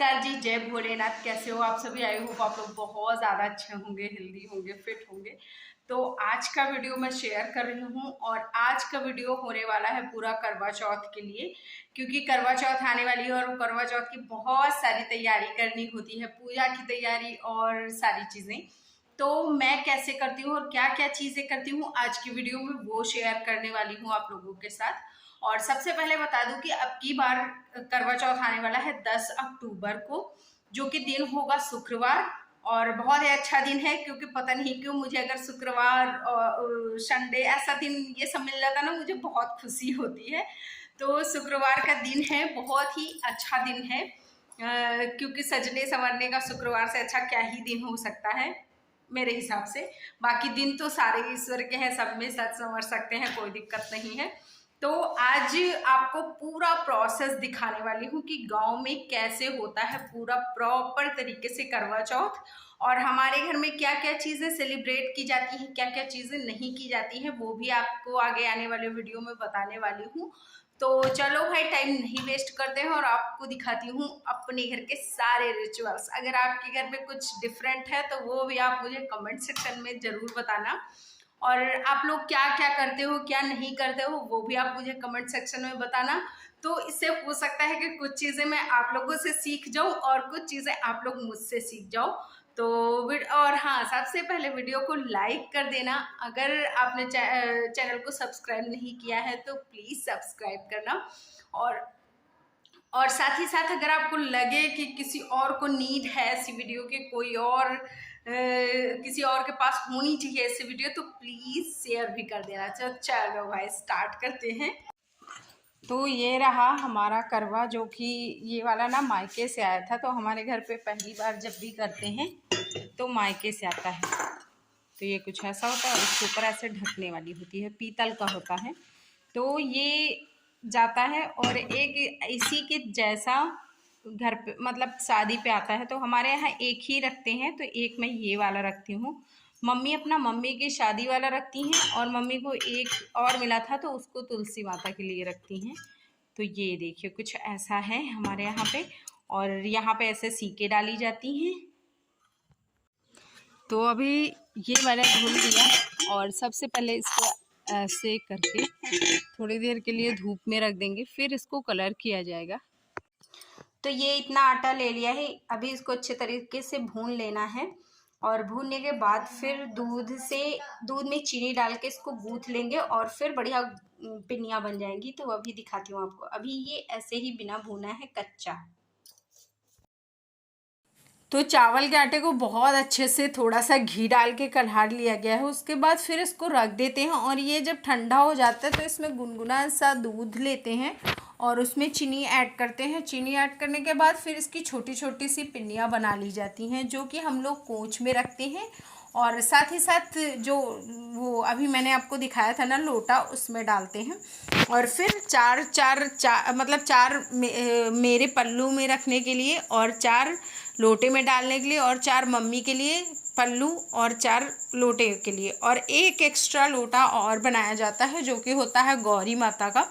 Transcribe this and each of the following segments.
नमस्कार जी, जय भोलेनाथ। कैसे हो आप सभी? आई होप आप लोग बहुत ज़्यादा अच्छे होंगे, हेल्दी होंगे, फिट होंगे। तो आज का वीडियो मैं शेयर कर रही हूँ और आज का वीडियो होने वाला है पूरा करवा चौथ के लिए, क्योंकि करवा चौथ आने वाली है और करवा चौथ की बहुत सारी तैयारी करनी होती है, पूजा की तैयारी और सारी चीज़ें। तो मैं कैसे करती हूँ और क्या क्या चीज़ें करती हूँ आज की वीडियो में वो शेयर करने वाली हूँ आप लोगों के साथ। और सबसे पहले बता दूं कि अब की बार करवा चौथ आने वाला है 10 अक्टूबर को, जो कि दिन होगा शुक्रवार। और बहुत ही अच्छा दिन है, क्योंकि पता नहीं क्यों मुझे अगर शुक्रवार और संडे ऐसा दिन ये सब मिल जाता ना, मुझे बहुत खुशी होती है। तो शुक्रवार का दिन है, बहुत ही अच्छा दिन है, क्योंकि सजने संवरने का शुक्रवार से अच्छा क्या ही दिन हो सकता है मेरे हिसाब से। बाकी दिन तो सारे ईश्वर के हैं, सब में सज संवर सकते हैं, कोई दिक्कत नहीं है। तो आज आपको पूरा प्रोसेस दिखाने वाली हूँ कि गांव में कैसे होता है पूरा प्रॉपर तरीके से करवा चौथ, और हमारे घर में क्या क्या चीज़ें सेलिब्रेट की जाती हैं, क्या क्या चीज़ें नहीं की जाती हैं, वो भी आपको आगे आने वाले वीडियो में बताने वाली हूँ। तो चलो भाई, टाइम नहीं वेस्ट करते हैं और आपको दिखाती हूँ अपने घर के सारे रिचुअल्स। अगर आपके घर में कुछ डिफरेंट है तो वो भी आप मुझे कमेंट सेक्शन में ज़रूर बताना, और आप लोग क्या क्या करते हो, क्या नहीं करते हो, वो भी आप मुझे कमेंट सेक्शन में बताना। तो इससे हो सकता है कि कुछ चीज़ें मैं आप लोगों से सीख जाऊं और कुछ चीज़ें आप लोग मुझसे सीख जाओ। तो और हाँ, सबसे पहले वीडियो को लाइक कर देना। अगर आपने चैनल को सब्सक्राइब नहीं किया है तो प्लीज़ सब्सक्राइब करना। और साथ ही साथ अगर आपको लगे कि किसी और को नीड है ऐसी वीडियो की, कोई और किसी और के पास होनी चाहिए ऐसी वीडियो, तो प्लीज़ शेयर भी कर देना। चलो भाई, स्टार्ट करते हैं। तो ये रहा हमारा करवा, जो कि ये वाला ना मायके से आया था। तो हमारे घर पे पहली बार जब भी करते हैं तो मायके से आता है। तो ये कुछ ऐसा होता है और इसके ऊपर ऐसे ढकने वाली होती है, पीतल का होता है। तो ये जाता है और एक इसी के जैसा घर पे मतलब शादी पे आता है। तो हमारे यहाँ एक ही रखते हैं, तो एक मैं ये वाला रखती हूँ। मम्मी अपना मम्मी की शादी वाला रखती हैं, और मम्मी को एक और मिला था तो उसको तुलसी माता के लिए रखती हैं। तो ये देखिए कुछ ऐसा है हमारे यहाँ पे, और यहाँ पे ऐसे सीके डाली जाती हैं। तो अभी ये मैंने धुल दिया, और सबसे पहले इसको ऐसे करके थोड़ी देर के लिए धूप में रख देंगे, फिर इसको कलर किया जाएगा। तो ये इतना आटा ले लिया है, अभी इसको अच्छे तरीके से भून लेना है, और भूनने के बाद फिर दूध में चीनी डाल के इसको गूँथ लेंगे और फिर बढ़िया पिनियाँ बन जाएंगी। तो अभी दिखाती हूँ आपको। अभी ये ऐसे ही बिना भुना है, कच्चा। तो चावल के आटे को बहुत अच्छे से थोड़ा सा घी डाल के कढ़ाड़ लिया गया है। उसके बाद फिर इसको रख देते हैं, और ये जब ठंडा हो जाता है तो इसमें गुनगुना सा दूध लेते हैं और उसमें चीनी ऐड करते हैं। चीनी ऐड करने के बाद फिर इसकी छोटी छोटी सी पिन्नियाँ बना ली जाती हैं, जो कि हम लोग कोंच में रखते हैं। और साथ ही साथ जो वो अभी मैंने आपको दिखाया था ना लोटा, उसमें डालते हैं। और फिर मतलब चार मेरे पल्लू में रखने के लिए, और 4 लोटे में डालने के लिए, और 4 मम्मी के लिए पल्लू, और 4 लोटे के लिए, और एक एक्स्ट्रा लोटा और बनाया जाता है जो कि होता है गौरी माता का।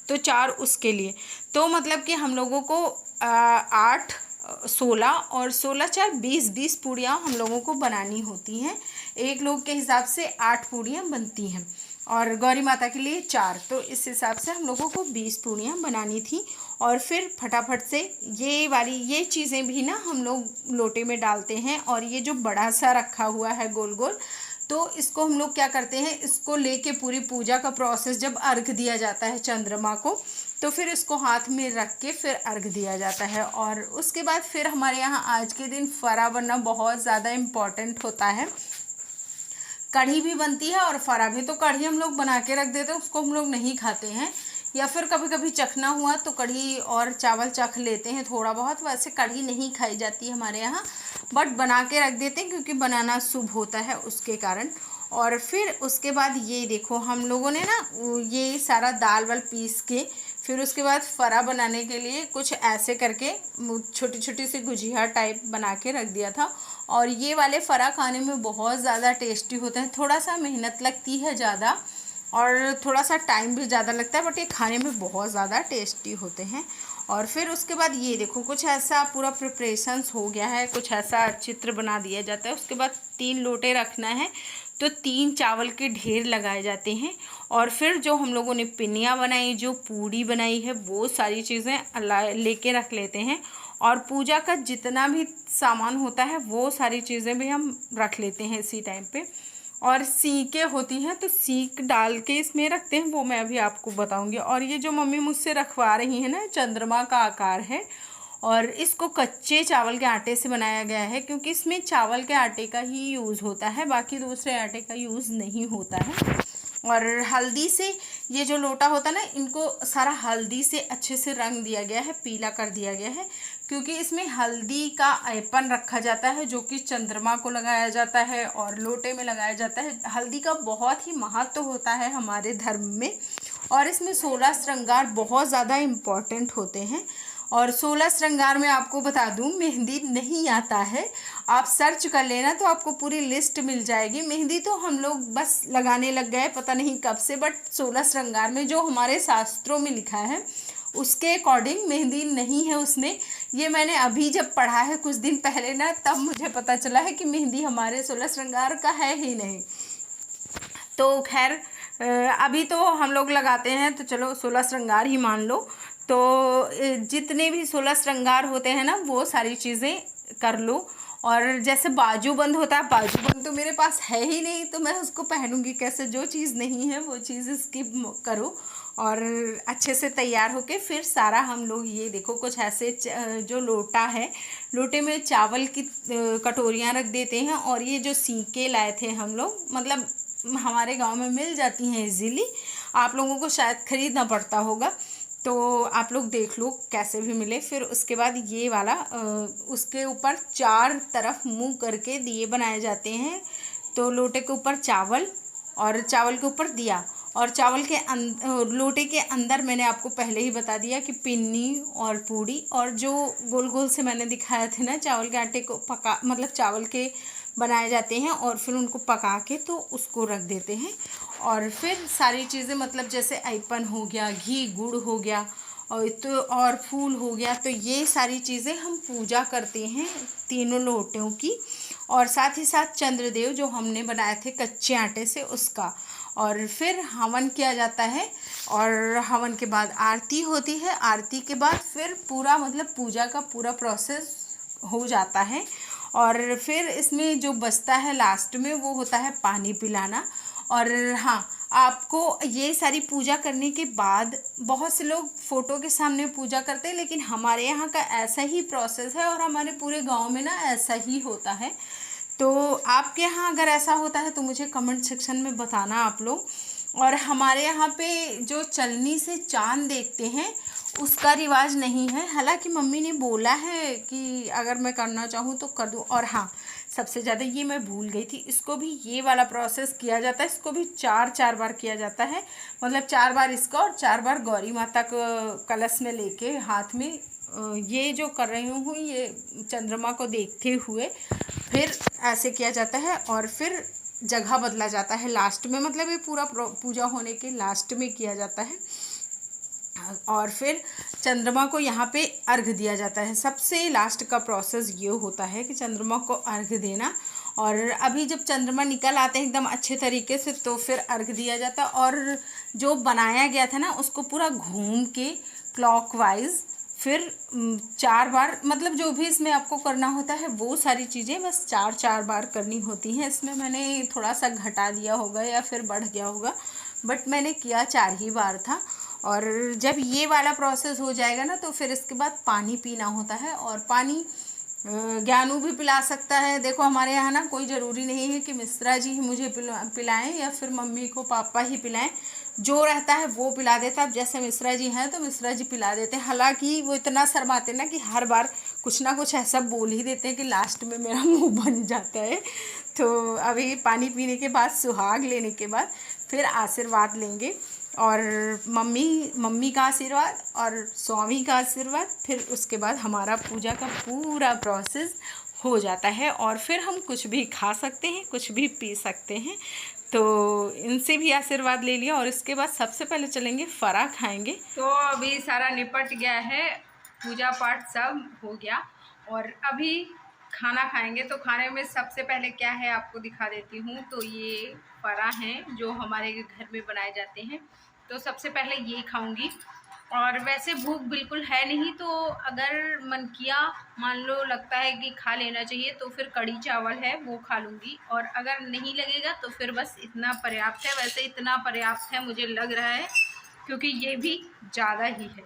तो 4 उसके लिए। तो मतलब कि हम लोगों को 8 16 और 16 4 20 पूड़ियाँ हम लोगों को बनानी होती हैं। एक लोग के हिसाब से 8 पूड़ियाँ बनती हैं, और गौरी माता के लिए 4। तो इस हिसाब से हम लोगों को 20 पूड़ियाँ बनानी थी। और फिर फटाफट से ये चीज़ें भी ना हम लोग लोटे में डालते हैं। और ये जो बड़ा सा रखा हुआ है गोल गोल, तो इसको हम लोग क्या करते हैं, इसको लेके पूरी पूजा का प्रोसेस, जब अर्घ दिया जाता है चंद्रमा को, तो फिर इसको हाथ में रख के फिर अर्घ दिया जाता है। और उसके बाद फिर हमारे यहाँ आज के दिन फरा बनना बहुत ज़्यादा इम्पॉर्टेंट होता है। कढ़ी भी बनती है और फरा भी। तो कढ़ी हम लोग बना के रख देते हैं, उसको हम लोग नहीं खाते हैं, या फिर कभी कभी चखना हुआ तो कढ़ी और चावल चख लेते हैं थोड़ा बहुत। वैसे कढ़ी नहीं खाई जाती है हमारे यहाँ, बट बना के रख देते हैं क्योंकि बनाना शुभ होता है उसके कारण। और फिर उसके बाद ये देखो, हम लोगों ने ना ये सारा दाल वाल पीस के फिर उसके बाद फरा बनाने के लिए कुछ ऐसे करके छोटी छोटी सी गुजिया टाइप बना के रख दिया था। और ये वाले फरा खाने में बहुत ज़्यादा टेस्टी होते हैं। थोड़ा सा मेहनत लगती है ज़्यादा, और थोड़ा सा टाइम भी ज़्यादा लगता है, बट ये खाने में बहुत ज़्यादा टेस्टी होते हैं। और फिर उसके बाद ये देखो कुछ ऐसा पूरा प्रिपरेशंस हो गया है, कुछ ऐसा चित्र बना दिया जाता है। उसके बाद 3 लोटे रखना है तो 3 चावल के ढेर लगाए जाते हैं। और फिर जो हम लोगों ने पिनिया बनाई, जो पूड़ी बनाई है, वो सारी चीज़ें लेके रख लेते हैं। और पूजा का जितना भी सामान होता है वो सारी चीज़ें भी हम रख लेते हैं इसी टाइम पे। और सीकें होती हैं तो सीक डाल के इसमें रखते हैं, वो मैं अभी आपको बताऊंगी। और ये जो मम्मी मुझसे रखवा रही है ना, चंद्रमा का आकार है और इसको कच्चे चावल के आटे से बनाया गया है, क्योंकि इसमें चावल के आटे का ही यूज़ होता है, बाकी दूसरे आटे का यूज़ नहीं होता है। और हल्दी से ये जो लोटा होता है ना, इनको सारा हल्दी से अच्छे से रंग दिया गया है, पीला कर दिया गया है, क्योंकि इसमें हल्दी का ऐपन रखा जाता है जो कि चंद्रमा को लगाया जाता है और लोटे में लगाया जाता है। हल्दी का बहुत ही महत्व होता है हमारे धर्म में। और इसमें 16 श्रृंगार बहुत ज़्यादा इम्पॉर्टेंट होते हैं। और 16 श्रृंगार में आपको बता दूं, मेहंदी नहीं आता है, आप सर्च कर लेना तो आपको पूरी लिस्ट मिल जाएगी। मेहंदी तो हम लोग बस लगाने लग गए पता नहीं कब से, बट 16 श्रृंगार में जो हमारे शास्त्रों में लिखा है उसके अकॉर्डिंग मेहंदी नहीं है उसमें। ये मैंने अभी जब पढ़ा है कुछ दिन पहले ना, तब मुझे पता चला है कि मेहंदी हमारे 16 श्रृंगार का है ही नहीं। तो खैर अभी तो हम लोग लगाते हैं तो चलो 16 श्रृंगार ही मान लो। तो जितने भी 16 श्रृंगार होते हैं ना, वो सारी चीज़ें कर लो। और जैसे बाजूबंद होता है, बाजूबंद तो मेरे पास है ही नहीं, तो मैं उसको पहनूंगी कैसे? जो चीज़ नहीं है वो चीज़ स्किप करो। और अच्छे से तैयार होके फिर सारा हम लोग ये देखो कुछ ऐसे जो लोटा है, लोटे में चावल की कटोरियाँ रख देते हैं। और ये जो सीके लाए थे हम लोग, मतलब हमारे गांव में मिल जाती हैं इजीली, आप लोगों को शायद ख़रीदना पड़ता होगा, तो आप लोग देख लो कैसे भी मिले। फिर उसके बाद ये वाला उसके ऊपर 4 तरफ मुंह करके दिए बनाए जाते हैं। तो लोटे के ऊपर चावल और चावल के ऊपर दिया, और चावल के लोटे के अंदर मैंने आपको पहले ही बता दिया कि पिन्नी और पूड़ी, और जो गोल गोल से मैंने दिखाया थे ना, चावल के आटे को पका, मतलब चावल के बनाए जाते हैं और फिर उनको पका के तो उसको रख देते हैं। और फिर सारी चीज़ें, मतलब जैसे ऐपन हो गया, घी गुड़ हो गया, और फूल हो गया, तो ये सारी चीज़ें हम पूजा करते हैं तीनों लोटों की। और साथ ही साथ चंद्रदेव जो हमने बनाए थे कच्चे आटे से, उसका। और फिर हवन किया जाता है, और हवन के बाद आरती होती है। आरती के बाद फिर पूरा, मतलब पूजा का पूरा प्रोसेस हो जाता है। और फिर इसमें जो बचता है लास्ट में, वो होता है पानी पिलाना। और हाँ, आपको ये सारी पूजा करने के बाद बहुत से लोग फ़ोटो के सामने पूजा करते हैं, लेकिन हमारे यहाँ का ऐसा ही प्रोसेस है और हमारे पूरे गांव में ना ऐसा ही होता है। तो आपके यहाँ अगर ऐसा होता है तो मुझे कमेंट सेक्शन में बताना आप लोग। और हमारे यहाँ पे जो चलनी से चांद देखते हैं उसका रिवाज नहीं है, हालांकि मम्मी ने बोला है कि अगर मैं करना चाहूँ तो कर दूँ। और हाँ, सबसे ज़्यादा ये मैं भूल गई थी, इसको भी ये वाला प्रोसेस किया जाता है, इसको भी 4 बार किया जाता है। मतलब 4 बार इसका और 4 बार गौरी माता को कलश में लेके हाथ में ये जो कर रही हूँ, ये चंद्रमा को देखते हुए फिर ऐसे किया जाता है। और फिर जगह बदला जाता है लास्ट में, मतलब ये पूरा पूजा होने के लास्ट में किया जाता है। और फिर चंद्रमा को यहाँ पे अर्घ दिया जाता है। सबसे लास्ट का प्रोसेस ये होता है कि चंद्रमा को अर्घ देना। और अभी जब चंद्रमा निकल आते हैं एकदम अच्छे तरीके से, तो फिर अर्घ दिया जाता है। और जो बनाया गया था ना, उसको पूरा घूम के क्लॉकवाइज फिर 4 बार, मतलब जो भी इसमें आपको करना होता है वो सारी चीज़ें बस 4 बार करनी होती हैं। इसमें मैंने थोड़ा सा घटा दिया होगा या फिर बढ़ गया होगा, बट मैंने किया 4 ही बार था। और जब ये वाला प्रोसेस हो जाएगा ना, तो फिर इसके बाद पानी पीना होता है। और पानी ज्ञानू भी पिला सकता है। देखो हमारे यहाँ ना कोई ज़रूरी नहीं है कि मिश्रा जी ही मुझे पिलाएं या फिर मम्मी को पापा ही पिलाएं, जो रहता है वो पिला देता है। अब जैसे मिश्रा जी हैं तो मिश्रा जी पिला देते हैं, हालांकि वो इतना शर्माते ना कि हर बार कुछ ना कुछ ऐसा बोल ही देते हैं कि लास्ट में मेरा मुंह बन जाता है। तो अभी पानी पीने के बाद, सुहाग लेने के बाद फिर आशीर्वाद लेंगे, और मम्मी का आशीर्वाद और स्वामी का आशीर्वाद, फिर उसके बाद हमारा पूजा का पूरा प्रोसेस हो जाता है। और फिर हम कुछ भी खा सकते हैं, कुछ भी पी सकते हैं। तो इनसे भी आशीर्वाद ले लिया, और इसके बाद सबसे पहले चलेंगे फरा खाएंगे। तो अभी सारा निपट गया है, पूजा पाठ सब हो गया और अभी खाना खाएंगे। तो खाने में सबसे पहले क्या है आपको दिखा देती हूँ। तो ये परा हैं जो हमारे घर में बनाए जाते हैं, तो सबसे पहले ये खाऊंगी। और वैसे भूख बिल्कुल है नहीं, तो अगर मन किया, मान लो लगता है कि खा लेना चाहिए, तो फिर कढ़ी चावल है वो खा लूँगी। और अगर नहीं लगेगा तो फिर बस इतना पर्याप्त है। वैसे इतना पर्याप्त है मुझे लग रहा है, क्योंकि ये भी ज़्यादा ही है।